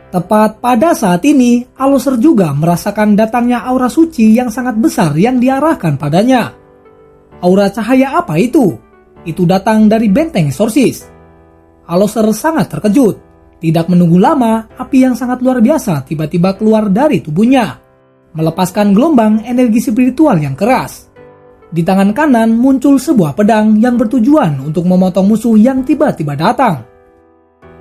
Tepat pada saat ini, Alloser juga merasakan datangnya aura suci yang sangat besar yang diarahkan padanya. Aura cahaya apa itu? Itu datang dari benteng eksorsis. Alloser sangat terkejut. Tidak menunggu lama, api yang sangat luar biasa tiba-tiba keluar dari tubuhnya, melepaskan gelombang energi spiritual yang keras. Di tangan kanan muncul sebuah pedang yang bertujuan untuk memotong musuh yang tiba-tiba datang.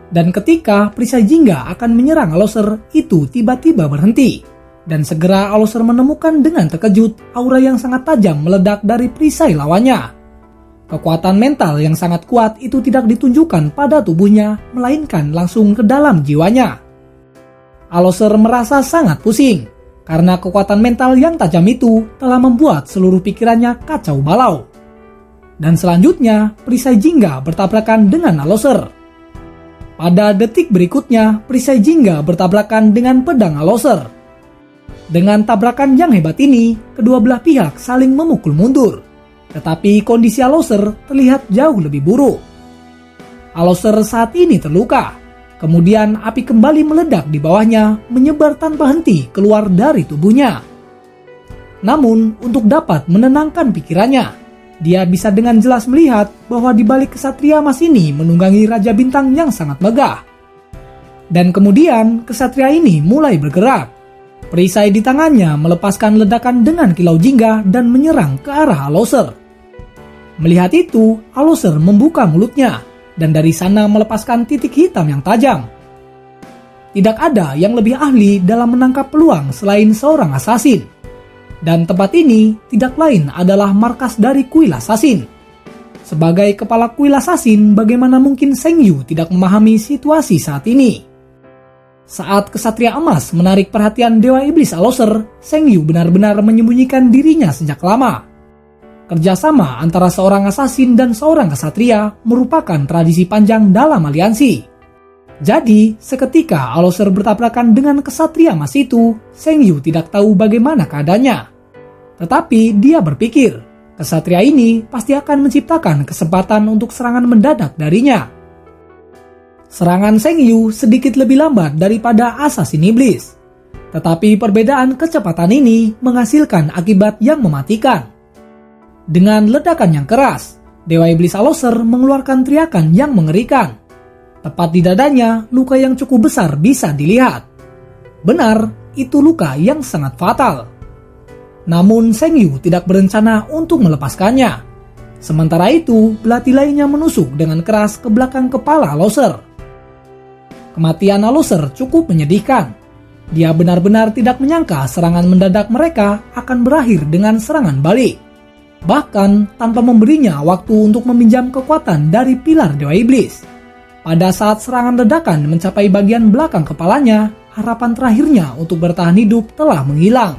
Dan ketika perisai jingga akan menyerang Alloser, itu tiba-tiba berhenti. Dan segera Alloser menemukan dengan terkejut aura yang sangat tajam meledak dari perisai lawannya. Kekuatan mental yang sangat kuat itu tidak ditunjukkan pada tubuhnya, melainkan langsung ke dalam jiwanya. Alloser merasa sangat pusing, karena kekuatan mental yang tajam itu telah membuat seluruh pikirannya kacau balau. Dan selanjutnya, perisai jingga bertabrakan dengan Alloser. Pada detik berikutnya, perisai jingga bertabrakan dengan pedang Alloser. Dengan tabrakan yang hebat ini, kedua belah pihak saling memukul mundur. Tetapi kondisi Alloser terlihat jauh lebih buruk. Alloser saat ini terluka. Kemudian api kembali meledak di bawahnya, menyebar tanpa henti keluar dari tubuhnya. Namun, untuk dapat menenangkan pikirannya, dia bisa dengan jelas melihat bahwa di balik kesatria emas ini menunggangi Raja Bintang yang sangat megah. Dan kemudian kesatria ini mulai bergerak. Perisai di tangannya melepaskan ledakan dengan kilau jingga dan menyerang ke arah Alloser. Melihat itu, Alloser membuka mulutnya dan dari sana melepaskan titik hitam yang tajam. Tidak ada yang lebih ahli dalam menangkap peluang selain seorang asasin. Dan tempat ini tidak lain adalah markas dari kuil asasin. Sebagai kepala kuil asasin, bagaimana mungkin Sheng Yu tidak memahami situasi saat ini? Saat kesatria emas menarik perhatian Dewa Iblis Alloser, Sheng Yu benar-benar menyembunyikan dirinya sejak lama. Kerjasama antara seorang asasin dan seorang kesatria merupakan tradisi panjang dalam aliansi. Jadi, seketika Alloser bertabrakan dengan kesatria emas itu, Sheng Yu tidak tahu bagaimana keadaannya. Tetapi dia berpikir, kesatria ini pasti akan menciptakan kesempatan untuk serangan mendadak darinya. Serangan Sheng Yu sedikit lebih lambat daripada asasin iblis. Tetapi perbedaan kecepatan ini menghasilkan akibat yang mematikan. Dengan ledakan yang keras, Dewa Iblis Alloser mengeluarkan teriakan yang mengerikan. Tepat di dadanya, luka yang cukup besar bisa dilihat. Benar, itu luka yang sangat fatal. Namun Sheng Yu tidak berencana untuk melepaskannya. Sementara itu, belati lainnya menusuk dengan keras ke belakang kepala Alloser. Kematian Alloser cukup menyedihkan. Dia benar-benar tidak menyangka serangan mendadak mereka akan berakhir dengan serangan balik. Bahkan tanpa memberinya waktu untuk meminjam kekuatan dari pilar Dewa Iblis. Pada saat serangan ledakan mencapai bagian belakang kepalanya, harapan terakhirnya untuk bertahan hidup telah menghilang.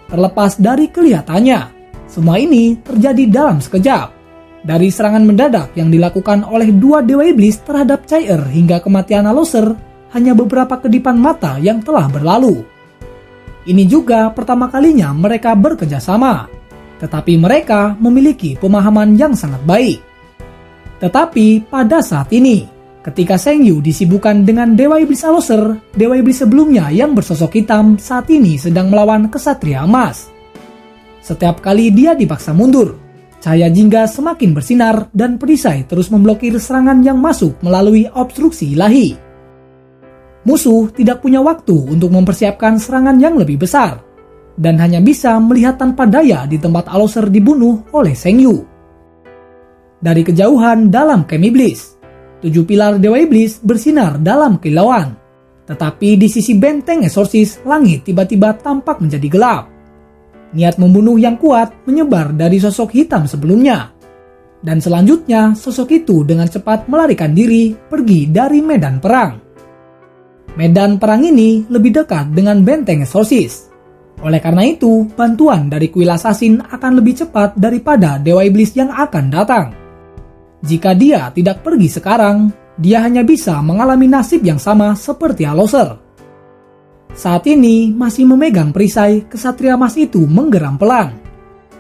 Terlepas dari kelihatannya, semua ini terjadi dalam sekejap. Dari serangan mendadak yang dilakukan oleh dua Dewa Iblis terhadap Chai-Er hingga kematian Alloser, hanya beberapa kedipan mata yang telah berlalu. Ini juga pertama kalinya mereka bekerja sama, tetapi mereka memiliki pemahaman yang sangat baik. Tetapi pada saat ini, ketika Sheng Yu disibukkan dengan Dewa Iblis Alloser, Dewa Iblis sebelumnya yang bersosok hitam saat ini sedang melawan kesatria emas. Setiap kali dia dipaksa mundur, cahaya jingga semakin bersinar dan perisai terus memblokir serangan yang masuk melalui obstruksi ilahi. Musuh tidak punya waktu untuk mempersiapkan serangan yang lebih besar, dan hanya bisa melihat tanpa daya di tempat Alloser dibunuh oleh Sheng Yu. Dari kejauhan dalam kem iblis, 7 pilar Dewa Iblis bersinar dalam kilauan. Tetapi di sisi benteng eksorsis, langit tiba-tiba tampak menjadi gelap. Niat membunuh yang kuat menyebar dari sosok hitam sebelumnya. Dan selanjutnya, sosok itu dengan cepat melarikan diri pergi dari medan perang. Medan perang ini lebih dekat dengan benteng eksorsis. Oleh karena itu, bantuan dari kuil asasin akan lebih cepat daripada Dewa Iblis yang akan datang. Jika dia tidak pergi sekarang, dia hanya bisa mengalami nasib yang sama seperti Alloser. Saat ini masih memegang perisai, kesatria emas itu menggeram pelan.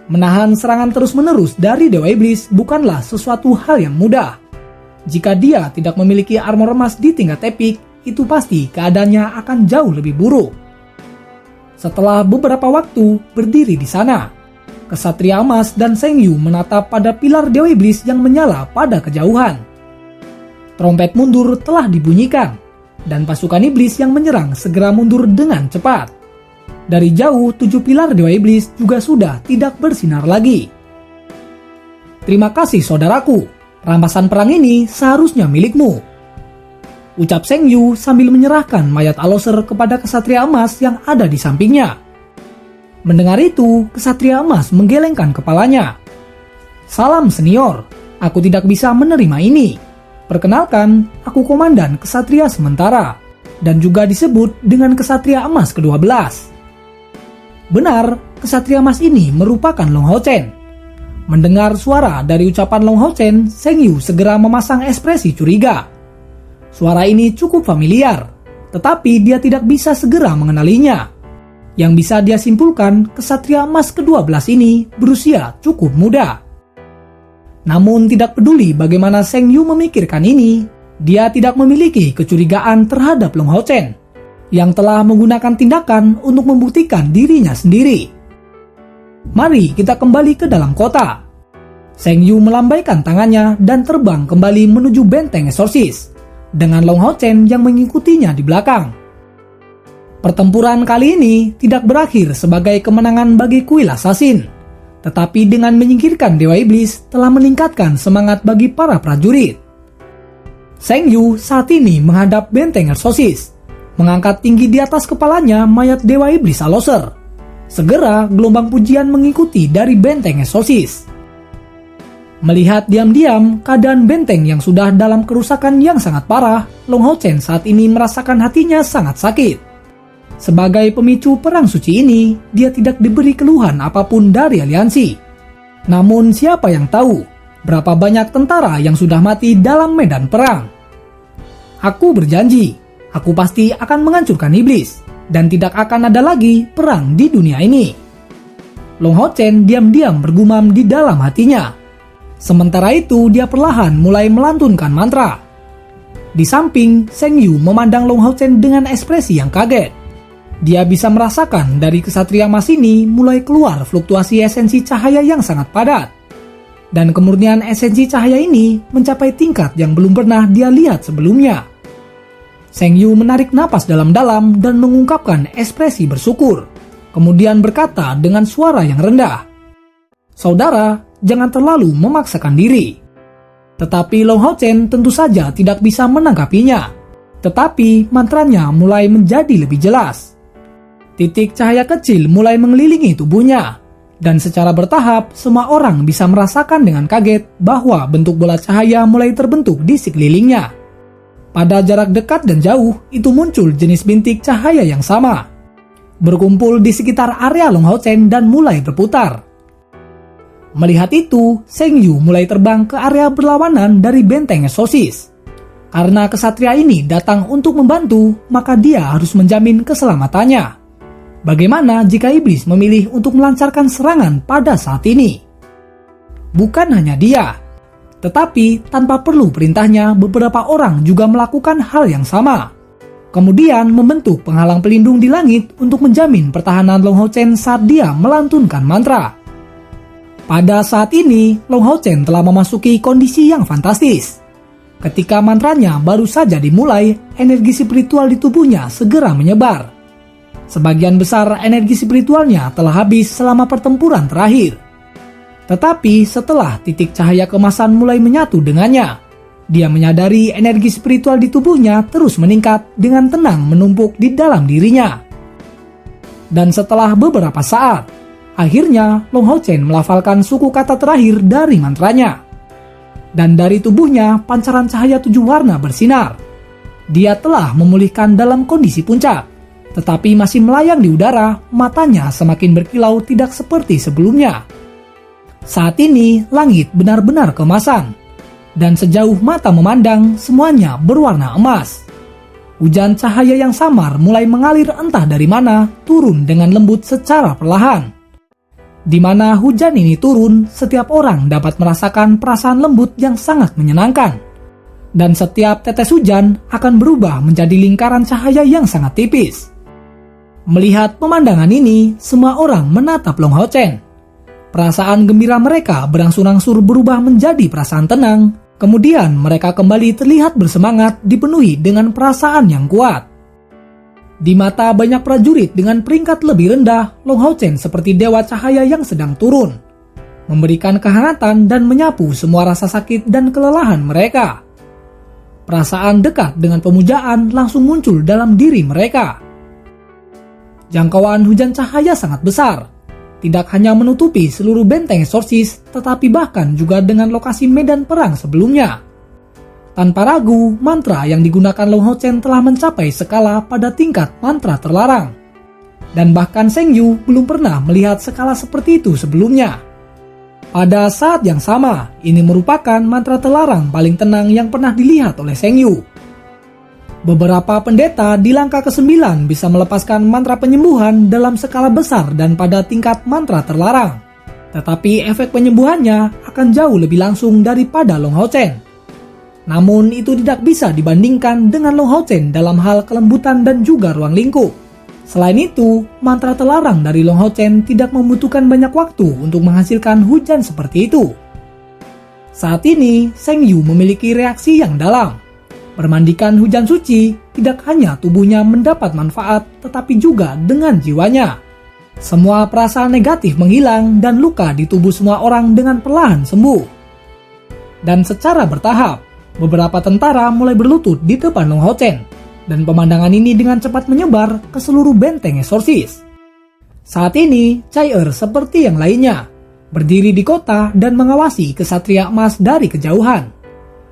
Menahan serangan terus-menerus dari Dewa Iblis bukanlah sesuatu hal yang mudah. Jika dia tidak memiliki armor emas di tingkat epik, itu pasti keadaannya akan jauh lebih buruk. Setelah beberapa waktu berdiri di sana, Ksatria Emas dan Sheng Yu menatap pada pilar Dewa Iblis yang menyala pada kejauhan. Trompet mundur telah dibunyikan, dan pasukan iblis yang menyerang segera mundur dengan cepat. Dari jauh, 7 pilar Dewa Iblis juga sudah tidak bersinar lagi. "Terima kasih saudaraku, rampasan perang ini seharusnya milikmu," ucap Sheng Yu sambil menyerahkan mayat Aloser kepada Ksatria Emas yang ada di sampingnya. Mendengar itu, Ksatria Emas menggelengkan kepalanya. "Salam senior, aku tidak bisa menerima ini. Perkenalkan, aku Komandan Ksatria Sementara, dan juga disebut dengan Ksatria Emas ke-12. Benar, Ksatria Emas ini merupakan Long Hao Chen. Mendengar suara dari ucapan Long Hao Chen, Sheng Yu segera memasang ekspresi curiga. Suara ini cukup familiar, tetapi dia tidak bisa segera mengenalinya. Yang bisa dia simpulkan, Ksatria Emas ke-12 ini berusia cukup muda. Namun tidak peduli bagaimana Sheng Yu memikirkan ini, dia tidak memiliki kecurigaan terhadap Long Hao Chen yang telah menggunakan tindakan untuk membuktikan dirinya sendiri. "Mari kita kembali ke dalam kota." Sheng Yu melambaikan tangannya dan terbang kembali menuju benteng eksorsis, dengan Long Hao Chen yang mengikutinya di belakang. Pertempuran kali ini tidak berakhir sebagai kemenangan bagi kuil assassin, tetapi dengan menyingkirkan Dewa Iblis telah meningkatkan semangat bagi para prajurit. Sheng Yu saat ini menghadap benteng eksorsis, mengangkat tinggi di atas kepalanya mayat Dewa Iblis Aloser. Segera gelombang pujian mengikuti dari benteng eksorsis. Melihat diam-diam keadaan benteng yang sudah dalam kerusakan yang sangat parah, Long Hao Chen saat ini merasakan hatinya sangat sakit. Sebagai pemicu perang suci ini, dia tidak diberi keluhan apapun dari aliansi. Namun siapa yang tahu berapa banyak tentara yang sudah mati dalam medan perang? "Aku berjanji, aku pasti akan menghancurkan iblis, dan tidak akan ada lagi perang di dunia ini." Long Hao Chen diam-diam bergumam di dalam hatinya. Sementara itu, dia perlahan mulai melantunkan mantra. Di samping, Sheng Yu memandang Long Hao Chen dengan ekspresi yang kaget. Dia bisa merasakan dari Ksatria Emas ini mulai keluar fluktuasi esensi cahaya yang sangat padat. Dan kemurnian esensi cahaya ini mencapai tingkat yang belum pernah dia lihat sebelumnya. Sheng Yu menarik napas dalam-dalam dan mengungkapkan ekspresi bersyukur. Kemudian berkata dengan suara yang rendah, "Saudara, jangan terlalu memaksakan diri." Tetapi Long Hao Chen tentu saja tidak bisa menanggapinya. Tetapi mantranya mulai menjadi lebih jelas. Titik cahaya kecil mulai mengelilingi tubuhnya, dan secara bertahap semua orang bisa merasakan dengan kaget bahwa bentuk bola cahaya mulai terbentuk di sekelilingnya. Pada jarak dekat dan jauh, itu muncul jenis bintik cahaya yang sama, berkumpul di sekitar area Long Hao Chen dan mulai berputar. Melihat itu, Sheng Yu mulai terbang ke area berlawanan dari benteng eksorsis. Karena kesatria ini datang untuk membantu, maka dia harus menjamin keselamatannya. Bagaimana jika iblis memilih untuk melancarkan serangan pada saat ini? Bukan hanya dia, tetapi tanpa perlu perintahnya beberapa orang juga melakukan hal yang sama. Kemudian membentuk penghalang pelindung di langit untuk menjamin pertahanan Long Hao Chen saat dia melantunkan mantra. Pada saat ini, Long Hao Chen telah memasuki kondisi yang fantastis. Ketika mantranya baru saja dimulai, energi spiritual di tubuhnya segera menyebar. Sebagian besar energi spiritualnya telah habis selama pertempuran terakhir. Tetapi setelah titik cahaya kemasan mulai menyatu dengannya, dia menyadari energi spiritual di tubuhnya terus meningkat dengan tenang menumpuk di dalam dirinya. Dan setelah beberapa saat, akhirnya Long Hao Chen melafalkan suku kata terakhir dari mantranya. Dan dari tubuhnya pancaran cahaya 7 warna bersinar. Dia telah memulihkan dalam kondisi puncak. Tetapi masih melayang di udara, matanya semakin berkilau tidak seperti sebelumnya. Saat ini, langit benar-benar kemasan. Dan sejauh mata memandang, semuanya berwarna emas. Hujan cahaya yang samar mulai mengalir entah dari mana, turun dengan lembut secara perlahan. Di mana hujan ini turun, setiap orang dapat merasakan perasaan lembut yang sangat menyenangkan. Dan setiap tetes hujan akan berubah menjadi lingkaran cahaya yang sangat tipis. Melihat pemandangan ini, semua orang menatap Long Hao Chen. Perasaan gembira mereka berangsur-angsur berubah menjadi perasaan tenang. Kemudian mereka kembali terlihat bersemangat, dipenuhi dengan perasaan yang kuat. Di mata banyak prajurit dengan peringkat lebih rendah, Long Hao Chen seperti dewa cahaya yang sedang turun, memberikan kehangatan dan menyapu semua rasa sakit dan kelelahan mereka. Perasaan dekat dengan pemujaan langsung muncul dalam diri mereka. Jangkauan hujan cahaya sangat besar, tidak hanya menutupi seluruh benteng eksorsis, tetapi bahkan juga dengan lokasi medan perang sebelumnya. Tanpa ragu, mantra yang digunakan Long Hao Chen telah mencapai skala pada tingkat mantra terlarang. Dan bahkan Sheng Yu belum pernah melihat skala seperti itu sebelumnya. Pada saat yang sama, ini merupakan mantra terlarang paling tenang yang pernah dilihat oleh Sheng Yu. Beberapa pendeta di langkah ke-9 bisa melepaskan mantra penyembuhan dalam skala besar dan pada tingkat mantra terlarang. Tetapi efek penyembuhannya akan jauh lebih langsung daripada Long Hao Chen. Namun itu tidak bisa dibandingkan dengan Long Hao Chen dalam hal kelembutan dan juga ruang lingkup. Selain itu, mantra terlarang dari Long Hao Chen tidak membutuhkan banyak waktu untuk menghasilkan hujan seperti itu. Saat ini, Sheng Yu memiliki reaksi yang dalam. Bermandikan hujan suci, tidak hanya tubuhnya mendapat manfaat, tetapi juga dengan jiwanya. Semua perasaan negatif menghilang dan luka di tubuh semua orang dengan perlahan sembuh. Dan secara bertahap, beberapa tentara mulai berlutut di depan Long Hao Chen. Dan pemandangan ini dengan cepat menyebar ke seluruh benteng eksorsis. Saat ini, Chai seperti yang lainnya, berdiri di kota dan mengawasi kesatria emas dari kejauhan.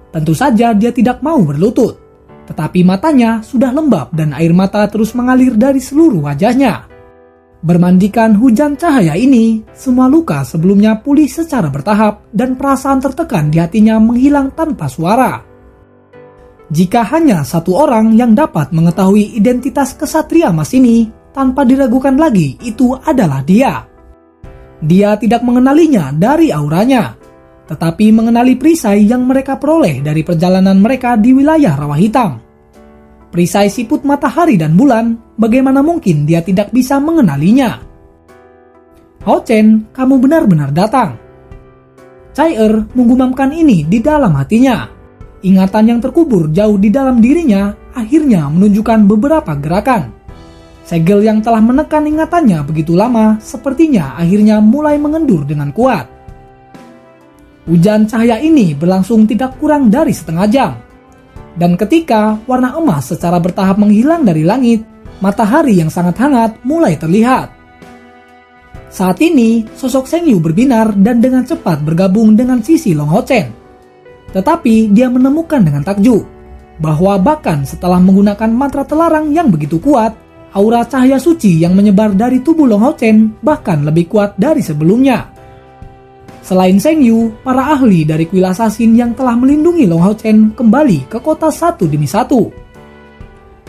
Tentu saja dia tidak mau berlutut, tetapi matanya sudah lembab dan air mata terus mengalir dari seluruh wajahnya. Bermandikan hujan cahaya ini, semua luka sebelumnya pulih secara bertahap dan perasaan tertekan di hatinya menghilang tanpa suara. Jika hanya satu orang yang dapat mengetahui identitas kesatria emas ini, tanpa diragukan lagi itu adalah dia. Dia tidak mengenalinya dari auranya, tetapi mengenali perisai yang mereka peroleh dari perjalanan mereka di wilayah rawa hitam. Perisai siput matahari dan bulan, bagaimana mungkin dia tidak bisa mengenalinya? Hao Chen, kamu benar-benar datang. Chai menggumamkan ini di dalam hatinya. Ingatan yang terkubur jauh di dalam dirinya akhirnya menunjukkan beberapa gerakan. Segel yang telah menekan ingatannya begitu lama sepertinya akhirnya mulai mengendur dengan kuat. Hujan cahaya ini berlangsung tidak kurang dari setengah jam. Dan ketika warna emas secara bertahap menghilang dari langit, matahari yang sangat hangat mulai terlihat. Saat ini, sosok Sheng Yu berbinar dan dengan cepat bergabung dengan sisi Long Hao Chen. Tetapi dia menemukan dengan takjub bahwa bahkan setelah menggunakan mantra terlarang yang begitu kuat, aura cahaya suci yang menyebar dari tubuh Long Hao Chen bahkan lebih kuat dari sebelumnya. Selain Sheng Yu, para ahli dari kuil assassin yang telah melindungi Long Hao Chen kembali ke kota satu demi satu.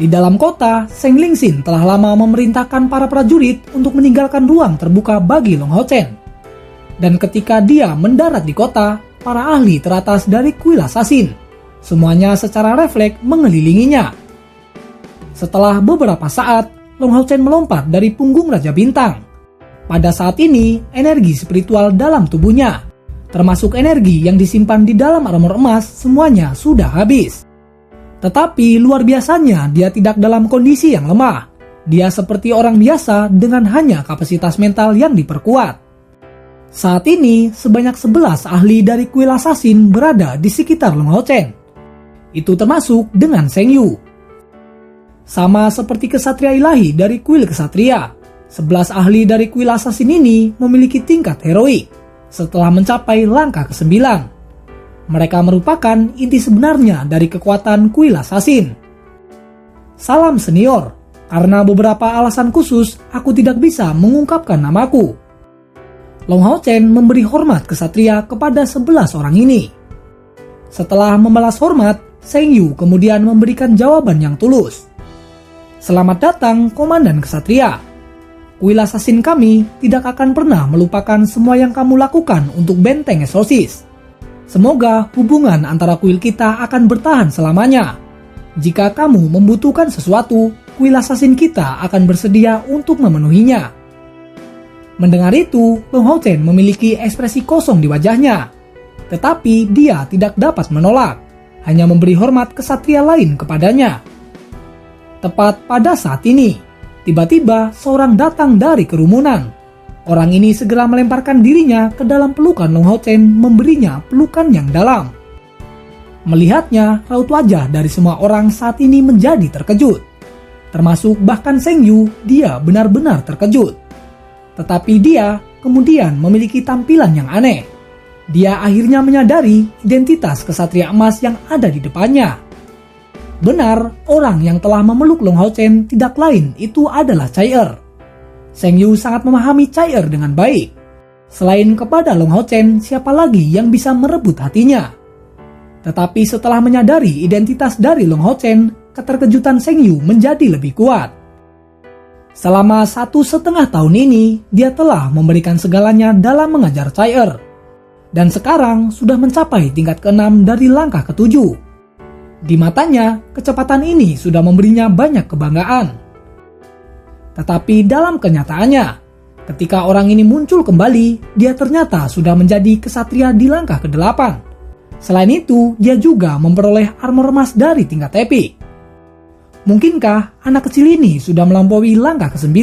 Di dalam kota, Sheng Lingxin telah lama memerintahkan para prajurit untuk meninggalkan ruang terbuka bagi Long Hao Chen. Dan ketika dia mendarat di kota, para ahli teratas dari kuil assassin semuanya secara refleks mengelilinginya. Setelah beberapa saat, Long Hao Chen melompat dari punggung Raja Bintang. Pada saat ini, energi spiritual dalam tubuhnya, termasuk energi yang disimpan di dalam armor emas, semuanya sudah habis. Tetapi luar biasanya dia tidak dalam kondisi yang lemah. Dia seperti orang biasa dengan hanya kapasitas mental yang diperkuat. Saat ini, sebanyak 11 ahli dari kuil assassin berada di sekitar Long Hao Chen. Itu termasuk dengan Sheng Yu. Sama seperti kesatria ilahi dari kuil kesatria, 11 ahli dari kuil assassin ini memiliki tingkat heroik setelah mencapai langkah ke-9. Mereka merupakan inti sebenarnya dari kekuatan kuil assassin. Salam senior, karena beberapa alasan khusus, aku tidak bisa mengungkapkan namaku. Long Hao Chen memberi hormat kesatria kepada 11 orang ini. Setelah membalas hormat, Sheng Yu kemudian memberikan jawaban yang tulus. Selamat datang, Komandan Kesatria. Kuil assassin kami tidak akan pernah melupakan semua yang kamu lakukan untuk benteng eksorsis. Semoga hubungan antara kuil kita akan bertahan selamanya. Jika kamu membutuhkan sesuatu, kuil assassin kita akan bersedia untuk memenuhinya. Mendengar itu, Long Hao Chen memiliki ekspresi kosong di wajahnya. Tetapi dia tidak dapat menolak, hanya memberi hormat kesatria lain kepadanya. Tepat pada saat ini, tiba-tiba seorang datang dari kerumunan. Orang ini segera melemparkan dirinya ke dalam pelukan Long Hao Chen, memberinya pelukan yang dalam. Melihatnya, raut wajah dari semua orang saat ini menjadi terkejut. Termasuk bahkan Sheng Yu, dia benar-benar terkejut. Tetapi dia kemudian memiliki tampilan yang aneh. Dia akhirnya menyadari identitas kesatria emas yang ada di depannya. Benar, orang yang telah memeluk Long Hao Chen tidak lain itu adalah Chai Er. Sheng Yu sangat memahami Chai Er dengan baik. Selain kepada Long Hao Chen, siapa lagi yang bisa merebut hatinya? Tetapi setelah menyadari identitas dari Long Hao Chen, keterkejutan Sheng Yu menjadi lebih kuat. Selama 1,5 tahun ini, dia telah memberikan segalanya dalam mengajar Chai Er. Dan sekarang sudah mencapai tingkat ke-6 dari langkah ke-7. Di matanya, kecepatan ini sudah memberinya banyak kebanggaan. Tetapi dalam kenyataannya, ketika orang ini muncul kembali, dia ternyata sudah menjadi kesatria di langkah ke-8. Selain itu, dia juga memperoleh armor emas dari tingkat epic. Mungkinkah anak kecil ini sudah melampaui langkah ke-9?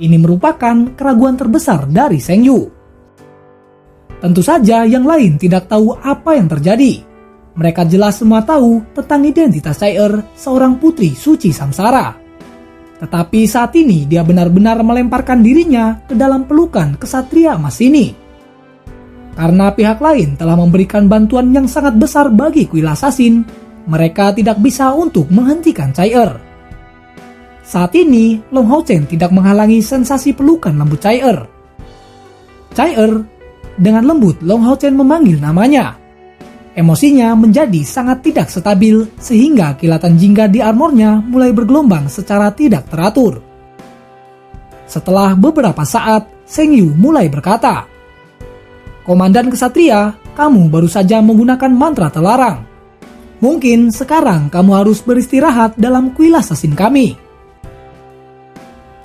Ini merupakan keraguan terbesar dari Sheng Yu. Tentu saja yang lain tidak tahu apa yang terjadi. Mereka jelas semua tahu tentang identitas Chai Er, seorang putri suci samsara. Tetapi saat ini dia benar-benar melemparkan dirinya ke dalam pelukan kesatria emas ini. Karena pihak lain telah memberikan bantuan yang sangat besar bagi kuil assassin, mereka tidak bisa untuk menghentikan Chai Er. Saat ini, Long Hao Chen tidak menghalangi sensasi pelukan lembut Chai Er. Chai Er, dengan lembut Long Hao Chen memanggil namanya. Emosinya menjadi sangat tidak stabil sehingga kilatan jingga di armornya mulai bergelombang secara tidak teratur. Setelah beberapa saat, Sheng Yu mulai berkata, "Komandan kesatria, kamu baru saja menggunakan mantra terlarang. Mungkin sekarang kamu harus beristirahat dalam kuil assassin kami."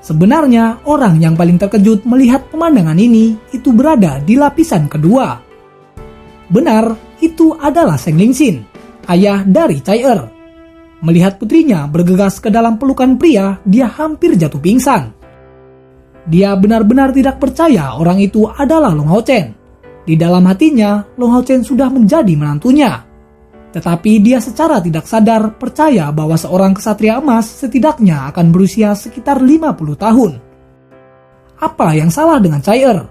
Sebenarnya orang yang paling terkejut melihat pemandangan ini itu berada di lapisan kedua. Benar, itu adalah Sheng Lingxin, ayah dari Chai Er. Melihat putrinya bergegas ke dalam pelukan pria, dia hampir jatuh pingsan. Dia benar-benar tidak percaya orang itu adalah Long Hao Chen. Di dalam hatinya, Long Hao Chen sudah menjadi menantunya. Tetapi dia secara tidak sadar percaya bahwa seorang kesatria emas setidaknya akan berusia sekitar 50 tahun. Apa yang salah dengan Chai Er?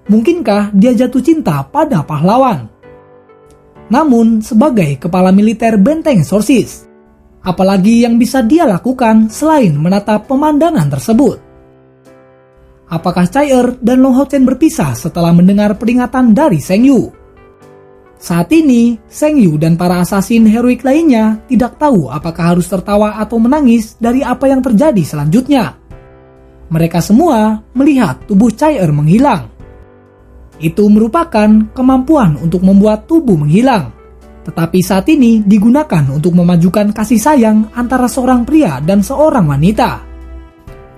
Mungkinkah dia jatuh cinta pada pahlawan? Namun, sebagai kepala militer benteng Exorcist, apalagi yang bisa dia lakukan selain menatap pemandangan tersebut? Apakah Chai Er dan Long Hao Chen berpisah setelah mendengar peringatan dari Sheng Yu? Saat ini, Sheng Yu dan para assassin heroik lainnya tidak tahu apakah harus tertawa atau menangis dari apa yang terjadi selanjutnya. Mereka semua melihat tubuh Chai Er menghilang. Itu merupakan kemampuan untuk membuat tubuh menghilang. Tetapi saat ini digunakan untuk memajukan kasih sayang antara seorang pria dan seorang wanita.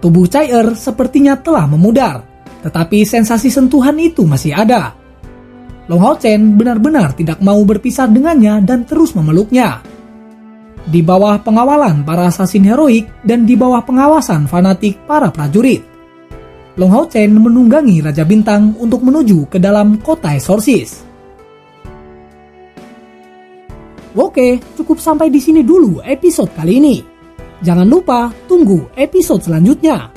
Tubuh Chai Er sepertinya telah memudar, tetapi sensasi sentuhan itu masih ada. Long Hao Chen benar-benar tidak mau berpisah dengannya dan terus memeluknya. Di bawah pengawalan para assassin heroik dan di bawah pengawasan fanatik para prajurit, Long Hao Chen menunggangi Raja Bintang untuk menuju ke dalam kota Exorcist. Oke, cukup sampai di sini dulu episode kali ini. Jangan lupa tunggu episode selanjutnya.